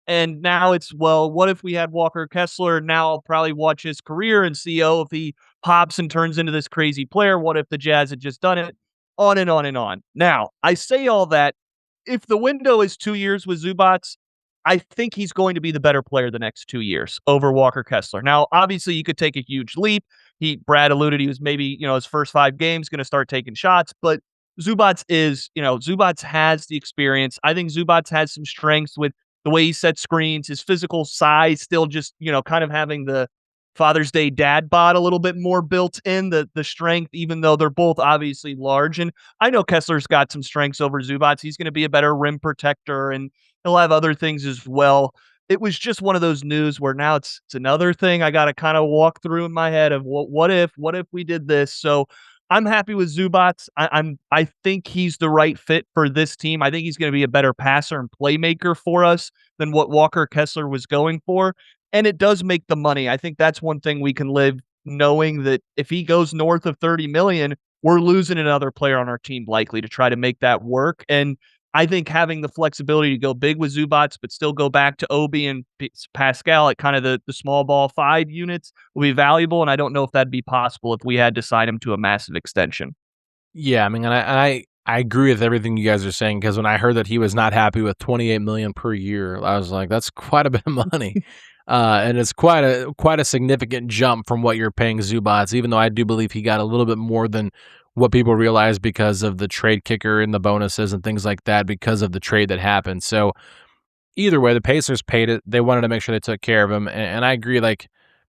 And now it's, well, what if we had Walker Kessler? Now I'll probably watch his career and see, if he pops and turns into this crazy player. What if the Jazz had just done it? On and on and on. Now, I say all that. If the window is 2 years with Zubac, I think he's going to be the better player the next 2 years over Walker Kessler. Now, obviously, you could take a huge leap. Brad alluded he was maybe, his first 5 games going to start taking shots, but Zubac is, Zubac has the experience. I think Zubac has some strengths with the way he sets screens, his physical size, still just, kind of having the Father's Day dad bod a little bit more built in, the strength, even though they're both obviously large. And I know Kessler's got some strengths over Zubac. He's going to be a better rim protector, and he'll have other things as well. It was just one of those news where now it's another thing I got to kind of walk through in my head of what if we did this? So I'm happy with Zubac. I think he's the right fit for this team. I think he's going to be a better passer and playmaker for us than what Walker Kessler was going for. And it does make the money. I think that's one thing we can live knowing that if he goes north of 30 million, we're losing another player on our team likely to try to make that work. And I think having the flexibility to go big with Zubac, but still go back to Obi and Pascal at kind of the small ball 5 units will be valuable. And I don't know if that'd be possible if we had to sign him to a massive extension. Yeah, I mean, and I agree with everything you guys are saying, because when I heard that he was not happy with $28 million per year, I was like, that's quite a bit of money. And it's quite a significant jump from what you're paying Zubac, even though I do believe he got a little bit more than what people realize because of the trade kicker and the bonuses and things like that because of the trade that happened. So either way, the Pacers paid it. They wanted to make sure they took care of him. And I agree, like,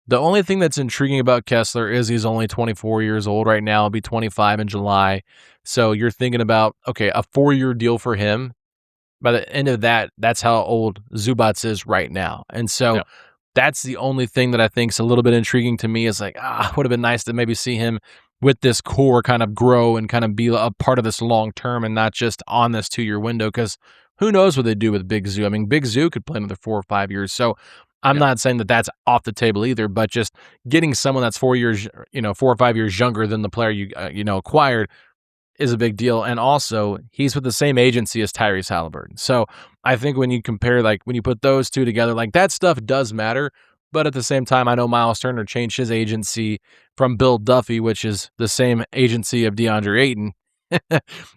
the only thing that's intriguing about Kessler is he's only 24 years old right now. He'll be 25 in July. So you're thinking about, okay, a 4-year deal for him. By the end of that, that's how old Zubac is right now. And so that's the only thing that I think is a little bit intriguing to me, is like, would have been nice to maybe see him with this core kind of grow and kind of be a part of this long term and not just on this 2-year window, because who knows what they do with Big Zoo. I mean, Big Zoo could play another 4 or 5 years. So I'm not saying that that's off the table either, but just getting someone that's 4 or 5 years younger than the player you acquired is a big deal. And also, he's with the same agency as Tyrese Halliburton. So I think when you compare, like, when you put those two together, like, that stuff does matter. But at the same time, I know Miles Turner changed his agency from Bill Duffy, which is the same agency of DeAndre Ayton,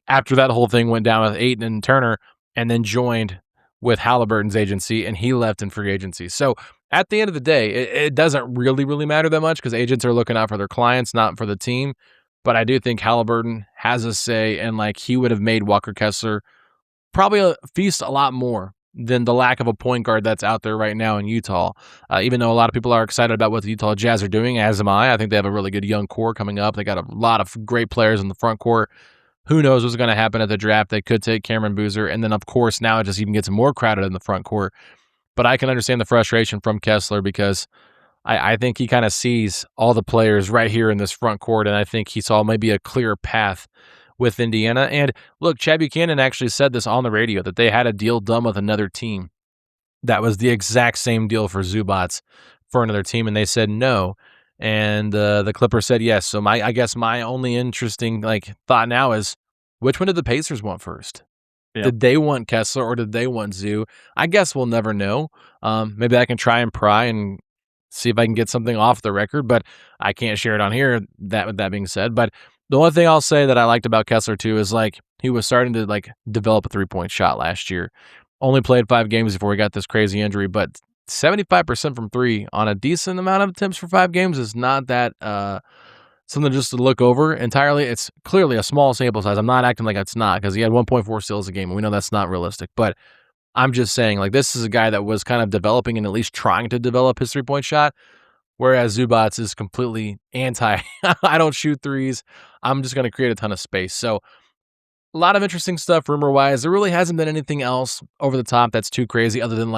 after that whole thing went down with Ayton and Turner, and then joined with Halliburton's agency, and he left in free agency. So at the end of the day, it doesn't really matter that much, because agents are looking out for their clients, not for the team. But I do think Halliburton has a say, and like, he would have made Walker Kessler probably feast a lot more than the lack of a point guard that's out there right now in Utah. Even though a lot of people are excited about what the Utah Jazz are doing, as am I. I think they have a really good young core coming up. They got a lot of great players in the front court. Who knows what's going to happen at the draft? They could take Cameron Boozer, and then, of course, now it just even gets more crowded in the front court. But I can understand the frustration from Kessler, because I think he kind of sees all the players right here in this front court, and I think he saw maybe a clear path with Indiana. And look, Chad Buchanan actually said this on the radio, that they had a deal done with another team that was the exact same deal for Zubac for another team, and they said no. And the Clippers said yes. So I guess my only interesting thought now is, which one did the Pacers want first? Yeah. Did they want Kessler or did they want Zoo? I guess we'll never know. Maybe I can try and pry and see if I can get something off the record, but I can't share it on here. With that being said, but the only thing I'll say that I liked about Kessler too is he was starting to develop a 3-point shot last year. Only played 5 games before he got this crazy injury, but 75% from 3 on a decent amount of attempts for 5 games is not that something just to look over entirely. It's clearly a small sample size. I'm not acting like it's not, because he had 1.4 steals a game, and we know that's not realistic. But I'm just saying, this is a guy that was kind of developing and at least trying to develop his 3-point shot, whereas Zubac is completely anti. I don't shoot threes. I'm just going to create a ton of space. So a lot of interesting stuff rumor-wise. There really hasn't been anything else over the top that's too crazy, other than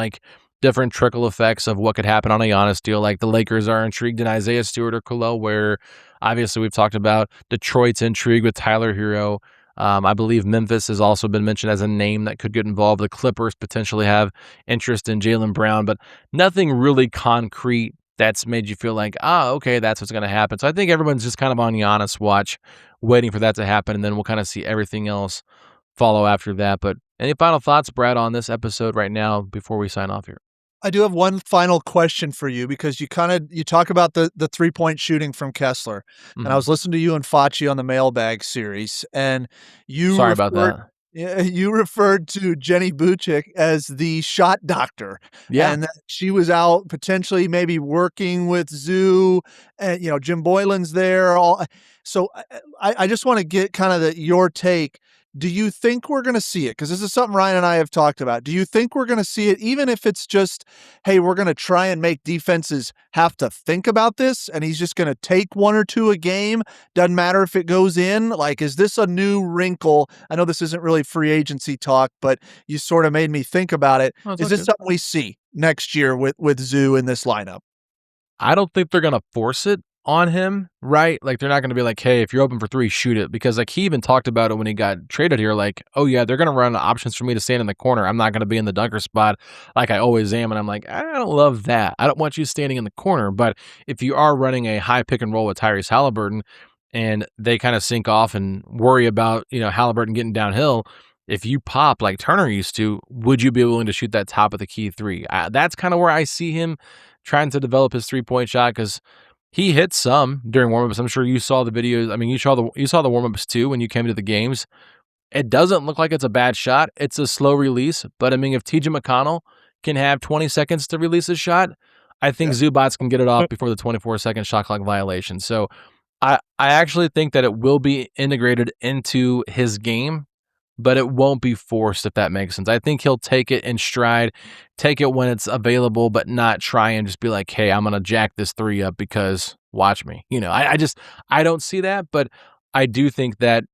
different trickle effects of what could happen on a Giannis deal. The Lakers are intrigued in Isaiah Stewart or Khalil Ware. Obviously, we've talked about Detroit's intrigue with Tyler Hero. I believe Memphis has also been mentioned as a name that could get involved. The Clippers potentially have interest in Jaylen Brown, but nothing really concrete that's made you feel okay, that's what's going to happen. So I think everyone's just kind of on Giannis watch, waiting for that to happen, and then we'll kind of see everything else follow after that. But any final thoughts, Brad, on this episode right now before we sign off here? I do have one final question for you, because you talk about the 3-point shooting from Kessler, and I was listening to you and Facci on the Mailbag series, and you about that. You referred to Jenny Buchik as the shot doctor, and that she was out potentially maybe working with Zoo, and Jim Boylan's there. So I just want to get kind of your take. Do you think we're going to see it? Because this is something Ryan and I have talked about. Do you think we're going to see it, even if it's just, hey, we're going to try and make defenses have to think about this, and he's just going to take 1 or 2 a game? Doesn't matter if it goes in. Is this a new wrinkle? I know this isn't really free agency talk, but you sort of made me think about it. Is this something we see next year with Zoo in this lineup? I don't think they're going to force it. on him, right? Like they're not going to be like, hey, if you're open for three, shoot it. Because like he even talked about it when he got traded here, like, oh yeah, they're going to run options for me to stand in the corner. I'm not going to be in the dunker spot like I always am. And I'm like, I don't love that. I don't want you standing in the corner. But if you are running a high pick and roll with Tyrese Halliburton and they kind of sink off and worry about, Halliburton getting downhill, if you pop like Turner used to, would you be willing to shoot that top of the key three? That's kind of where I see him trying to develop his 3-point shot, because he hit some during warmups. I'm sure you saw the videos. I mean, you saw the warmups too when you came to the games. It doesn't look like it's a bad shot. It's a slow release, but I mean, if TJ McConnell can have 20 seconds to release a shot, I think Zubac can get it off before the 24-second shot clock violation. So I actually think that it will be integrated into his game, but it won't be forced, if that makes sense. I think he'll take it in stride, take it when it's available, but not try and just be like, hey, I'm going to jack this three up because watch me. I don't see that, but I do think that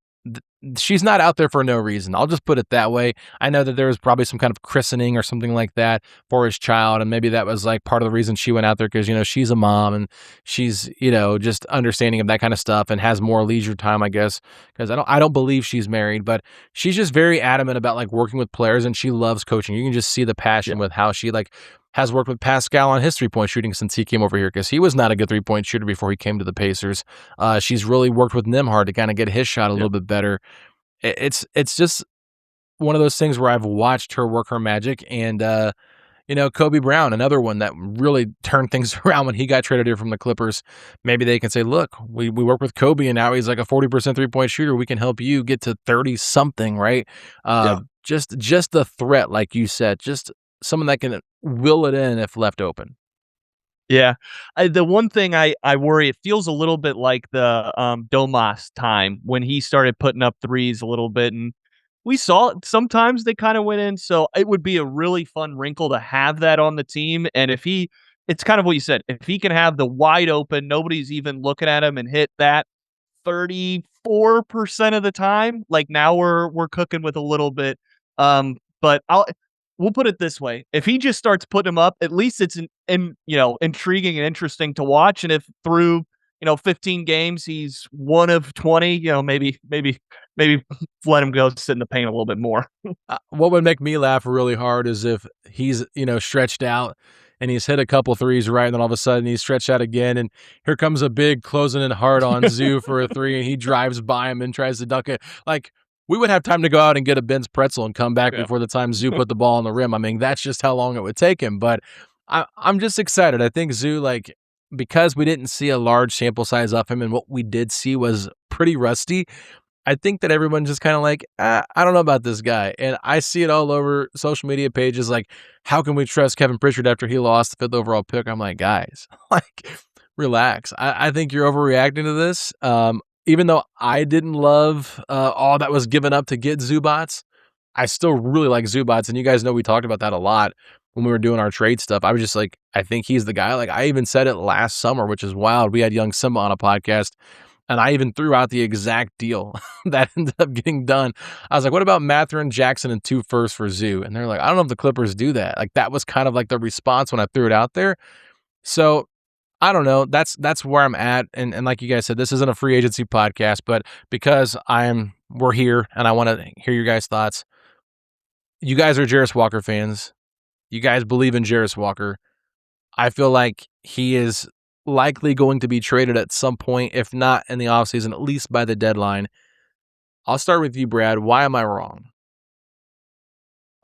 she's not out there for no reason. I'll just put it that way. I know that there was probably some kind of christening or something like that for his child, and maybe that was like part of the reason she went out there, because she's a mom and she's just understanding of that kind of stuff and has more leisure time, I guess, because I don't believe she's married, but she's just very adamant about like working with players, and she loves coaching. You can just see the passion with how she like has worked with Pascal on his 3-point shooting since he came over here, because he was not a good 3-point shooter before he came to the Pacers. She's really worked with Nembhard to kind of get his shot a little bit better. It's just one of those things where I've watched her work her magic. And, Kobe Brown, another one that really turned things around when he got traded here from the Clippers. Maybe they can say, look, we work with Kobe and now he's like a 40% 3-point shooter. We can help you get to 30-something, right? Just the threat, like you said, just someone that can will it in if left open. Yeah. The one thing I worry, it feels a little bit like the Domas time when he started putting up threes a little bit. And we saw sometimes they kind of went in. So it would be a really fun wrinkle to have that on the team. And it's kind of what you said, if he can have the wide open, nobody's even looking at him and hit that 34% of the time, like now we're cooking with a little bit. But we'll put it this way. If he just starts putting them up, at least it's intriguing and interesting to watch. And if through, 15 games, he's 1 of 20, maybe let him go sit in the paint a little bit more. What would make me laugh really hard is if he's, stretched out and he's hit a couple threes right, and then all of a sudden he's stretched out again, and here comes a big closing in hard on Zoo for a three, and he drives by him and tries to dunk it. Like, we would have time to go out and get a Ben's pretzel and come back before the time Zoo put the ball on the rim. I mean, that's just how long it would take him. But I'm just excited. I think Zoo, like, because we didn't see a large sample size of him and what we did see was pretty rusty, I think that everyone's just kind of like, I don't know about this guy. And I see it all over social media pages like, how can we trust Kevin Pritchard after he lost the 5th overall pick? I'm like, guys, like, relax. I think you're overreacting to this. Even though I didn't love all that was given up to get Zubac, I still really like Zubac. And you guys know we talked about that a lot when we were doing our trade stuff. I was just like, I think he's the guy. Like, I even said it last summer, which is wild. We had Young Simba on a podcast, and I even threw out the exact deal that ended up getting done. I was like, what about Mathurin, Jackson, and 2 firsts for Zoo? And they're like, I don't know if the Clippers do that. Like, that was kind of like the response when I threw it out there. So I don't know. That's where I'm at. And like you guys said, this isn't a free agency podcast, but because we're here and I want to hear your guys' thoughts. You guys are Jarace Walker fans. You guys believe in Jarace Walker. I feel like he is likely going to be traded at some point, if not in the offseason, at least by the deadline. I'll start with you, Brad. Why am I wrong?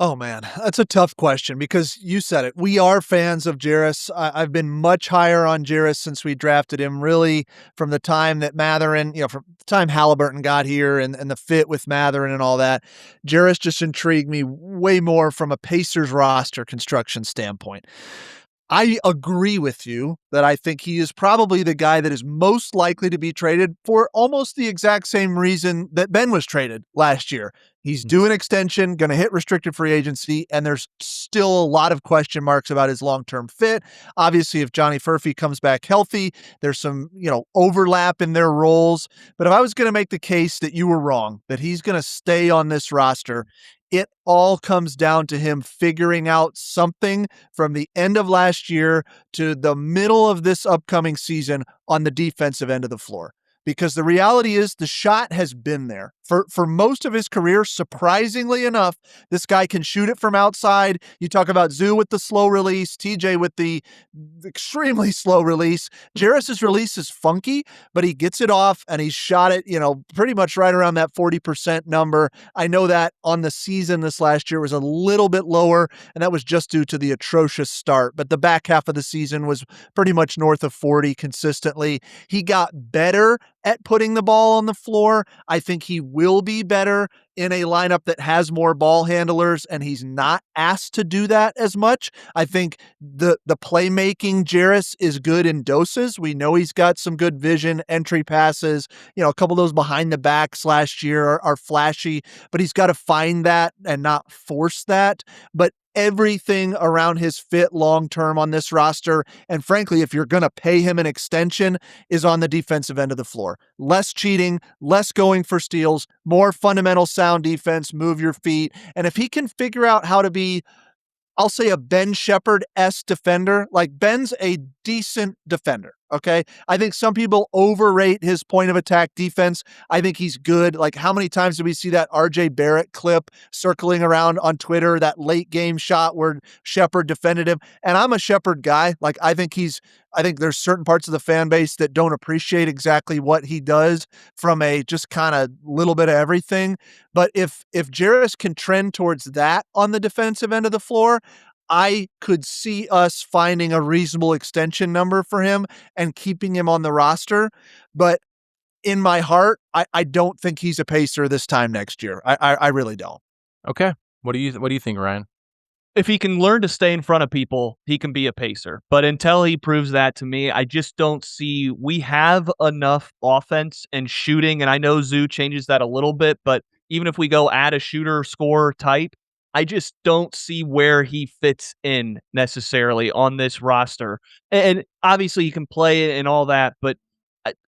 Oh, man, that's a tough question because you said it. We are fans of Jarace. I've been much higher on Jarace since we drafted him, really, from the time that Mathurin, from the time Halliburton got here and the fit with Mathurin and all that. Jarace just intrigued me way more from a Pacers roster construction standpoint. I agree with you that I think he is probably the guy that is most likely to be traded for almost the exact same reason that Ben was traded last year. He's due an extension, going to hit restricted free agency, and there's still a lot of question marks about his long-term fit. Obviously, if Johnny Furphy comes back healthy, there's some, overlap in their roles. But if I was going to make the case that you were wrong, that he's going to stay on this roster, It all comes down to him figuring out something from the end of last year to the middle of this upcoming season on the defensive end of the floor. Because the reality is the shot has been there for most of his career. Surprisingly enough, this guy can shoot it from outside. You talk about Zoo with the slow release, TJ with the extremely slow release. Jarace's release is funky, but he gets it off and he's shot it, pretty much right around that 40% number. I know that on the season this last year was a little bit lower, and that was just due to the atrocious start. But the back half of the season was pretty much north of 40 consistently. He got better at putting the ball on the floor. I think he will be better in a lineup that has more ball handlers, and he's not asked to do that as much. I think the playmaking Jarace is good in doses. We know he's got some good vision, entry passes. A couple of those behind the backs last year are flashy, but he's got to find that and not force that. But everything around his fit long-term on this roster, and frankly, if you're going to pay him an extension, is on the defensive end of the floor. Less cheating, less going for steals, more fundamental sound defense, move your feet. And if he can figure out how to be, I'll say, a Ben Shepherd-esque defender, like Ben's a decent defender. Okay. I think some people overrate his point of attack defense. I think he's good. Like, how many times did we see that RJ Barrett clip circling around on Twitter, that late game shot where Shepherd defended him? And I'm a Shepherd guy. Like, I think there's certain parts of the fan base that don't appreciate exactly what he does from a just kind of little bit of everything. But if Jarace can trend towards that on the defensive end of the floor, I could see us finding a reasonable extension number for him and keeping him on the roster. But in my heart, I don't think he's a Pacer this time next year. I really don't. Okay. What do you think, Ryan? If he can learn to stay in front of people, he can be a Pacer. But until he proves that to me, I just don't see we have enough offense and shooting. And I know Zoo changes that a little bit, but even if we go add a shooter scorer type, I just don't see where he fits in necessarily on this roster. And obviously he can play and all that, but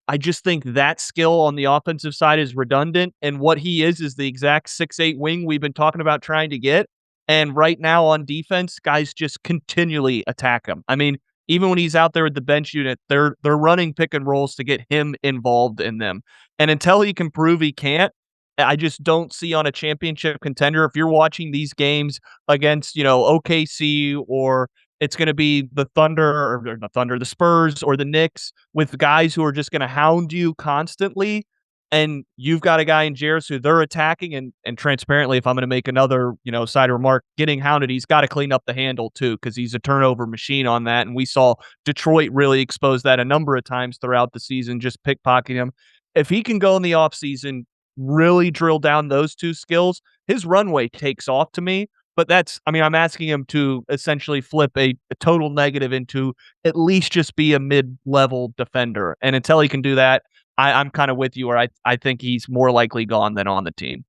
I just think that skill on the offensive side is redundant. And what he is the exact 6'8" wing we've been talking about trying to get. And right now on defense, guys just continually attack him. I mean, even when he's out there with the bench unit, they're running pick and rolls to get him involved in them. And until he can prove he can't, I just don't see on a championship contender. If you're watching these games against, OKC, or it's going to be the Thunder or the Spurs or the Knicks with guys who are just going to hound you constantly, and you've got a guy in Jarace who they're attacking, and transparently, if I'm going to make another, side remark, getting hounded, he's got to clean up the handle too, because he's a turnover machine on that. And we saw Detroit really expose that a number of times throughout the season, just pickpocketing him. If he can go in the offseason, really drill down those two skills, his runway takes off to me. But I'm asking him to essentially flip a total negative into at least just be a mid-level defender. And until he can do that, I'm kind of with you, where I think he's more likely gone than on the team.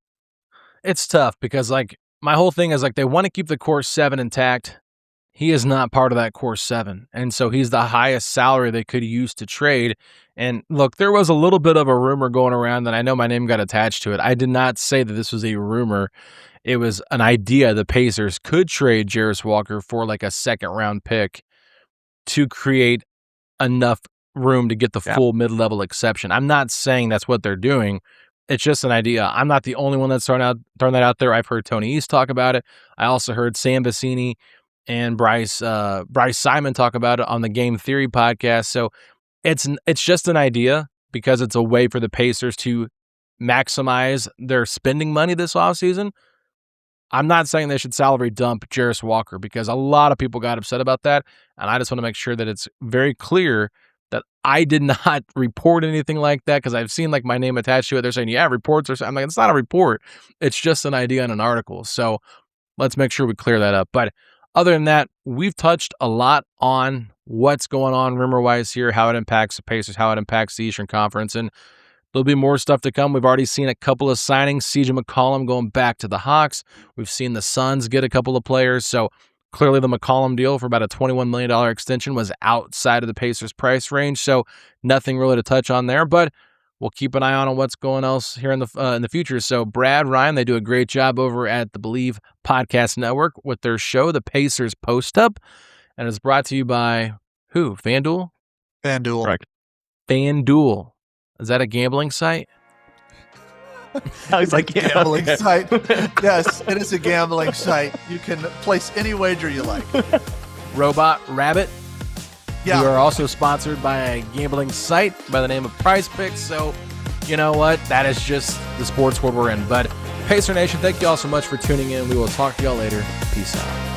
It's tough because, my whole thing is, they want to keep the core 7 intact. He is not part of that core 7. And so he's the highest salary they could use to trade. And look, there was a little bit of a rumor going around that I know my name got attached to it. I did not say that this was a rumor. It was an idea the Pacers could trade Jarace Walker for a second-round pick to create enough room to get the full mid-level exception. I'm not saying that's what they're doing. It's just an idea. I'm not the only one that's thrown that out there. I've heard Tony East talk about it. I also heard Sam Vecini and Bryce Simon talk about it on the Game Theory podcast. So it's just an idea because it's a way for the Pacers to maximize their spending money this offseason. I'm not saying they should salary dump Jarace Walker because a lot of people got upset about that, and I just want to make sure that it's very clear that I did not report anything like that, because I've seen my name attached to it. They're saying, yeah, reports or something. I'm like, it's not a report. It's just an idea in an article. So let's make sure we clear that up. But other than that, we've touched a lot on what's going on rumor-wise here, how it impacts the Pacers, how it impacts the Eastern Conference, and there'll be more stuff to come. We've already seen a couple of signings. CJ McCollum going back to the Hawks. We've seen the Suns get a couple of players. So clearly the McCollum deal for about a $21 million extension was outside of the Pacers' price range. So nothing really to touch on there. But we'll keep an eye on what's going else here in the future. So Brad, Ryan, they do a great job over at the Believe Podcast Network with their show, The Pacers Post Up, and it's brought to you by who? FanDuel? FanDuel. Correct. FanDuel. Is that a gambling site? I was like, yeah, Gambling okay. site. Yes, it is a gambling site. You can place any wager you like. Robot Rabbit. Yeah. We are also sponsored by a gambling site by the name of Prize Picks. So, you know what? That is just the sports world we're in. But Pacer Nation, thank you all so much for tuning in. We will talk to y'all later. Peace out.